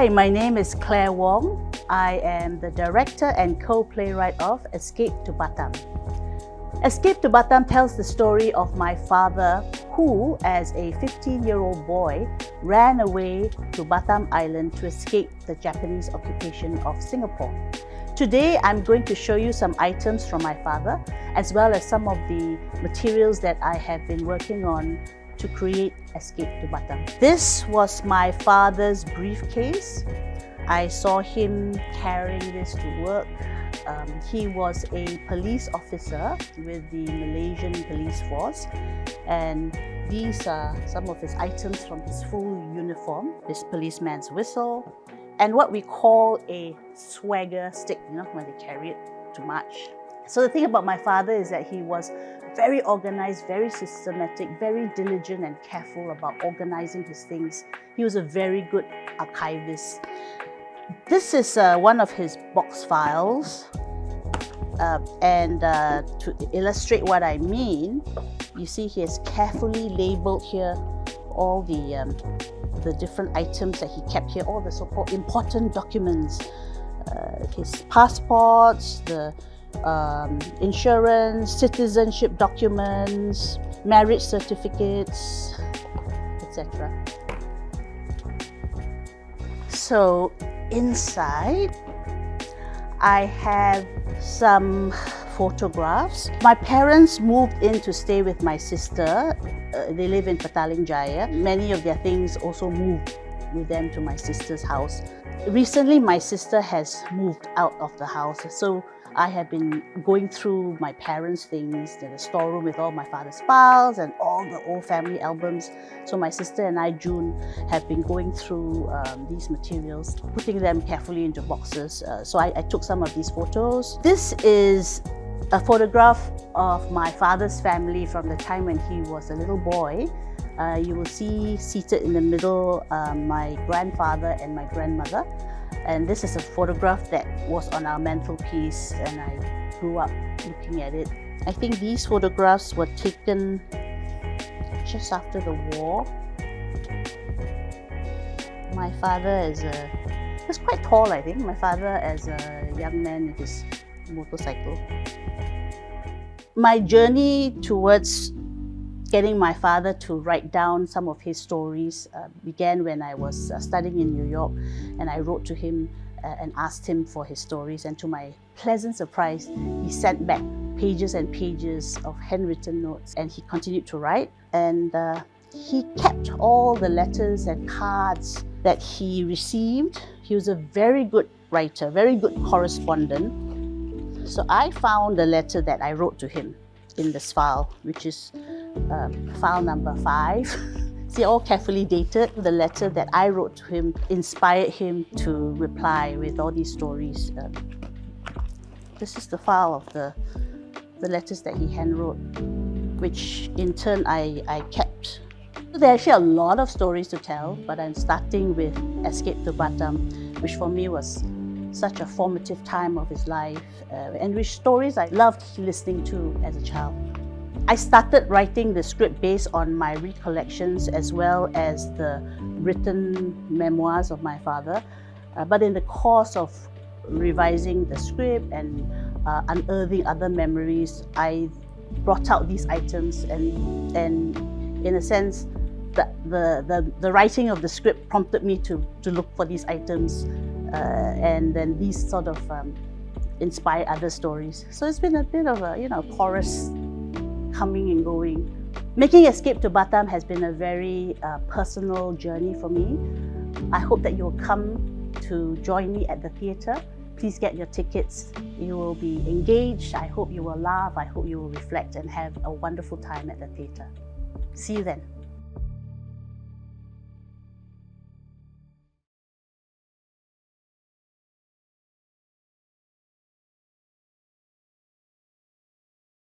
Hi, my name is Claire Wong. I am the director and co-playwright of Escape to Batam. Escape to Batam tells the story of my father who, as a 15-year-old boy, ran away to Batam Island to escape the Japanese occupation of Singapore. Today, I'm going to show you some items from my father, as well as some of the materials that I have been working on to create Escape to Batam. This was my father's briefcase. I saw him carrying this to work. He was a police officer with the Malaysian police force, and these are some of his items from his full uniform, his policeman's whistle, and what we call a swagger stick, when they carry it to march. So the thing about my father is that he was very organized, very systematic, very diligent and careful about organizing his things. He was a very good archivist. This is one of his box files, and to illustrate what I mean, you see he has carefully labeled here all the different items that he kept here, all the so-called important documents, his passports, the insurance, citizenship documents, marriage certificates, etc. So inside, I have some photographs. My parents moved in to stay with my sister. They live in Petaling Jaya. Many of their things also moved with them to my sister's house. Recently, my sister has moved out of the house, so I have been going through my parents' things, the storeroom with all my father's files and all the old family albums. So my sister and I, June, have been going through these materials, putting them carefully into boxes. So I took some of these photos. This is a photograph of my father's family from the time when he was a little boy. You will see seated in the middle my grandfather and my grandmother. And this is a photograph that was on our mantelpiece, and I grew up looking at it. I think these photographs were taken just after the war. My father was quite tall, I think. My father as a young man with his motorcycle. My journey towards getting my father to write down some of his stories began when I was studying in New York, and I wrote to him and asked him for his stories, and to my pleasant surprise, he sent back pages and pages of handwritten notes, and he continued to write, and he kept all the letters and cards that he received. He was a very good writer, very good correspondent. So I found the letter that I wrote to him in this file, which is file number 5. See, all carefully dated. The letter that I wrote to him inspired him to reply with all these stories. This is the file of the letters that he handwrote, which in turn I kept. There are actually a lot of stories to tell, but I'm starting with Escape to Batam, which for me was such a formative time of his life, and which stories I loved listening to as a child. I started writing the script based on my recollections as well as the written memoirs of my father. But in the course of revising the script and unearthing other memories, I brought out these items, and in a sense, the writing of the script prompted me to look for these items, and then these sort of inspire other stories. So it's been a bit of a chorus coming and going. Making Escape to Batam has been a very personal journey for me. I hope that you'll come to join me at the theatre. Please get your tickets. You will be engaged. I hope you will laugh. I hope you will reflect and have a wonderful time at the theatre. See you then.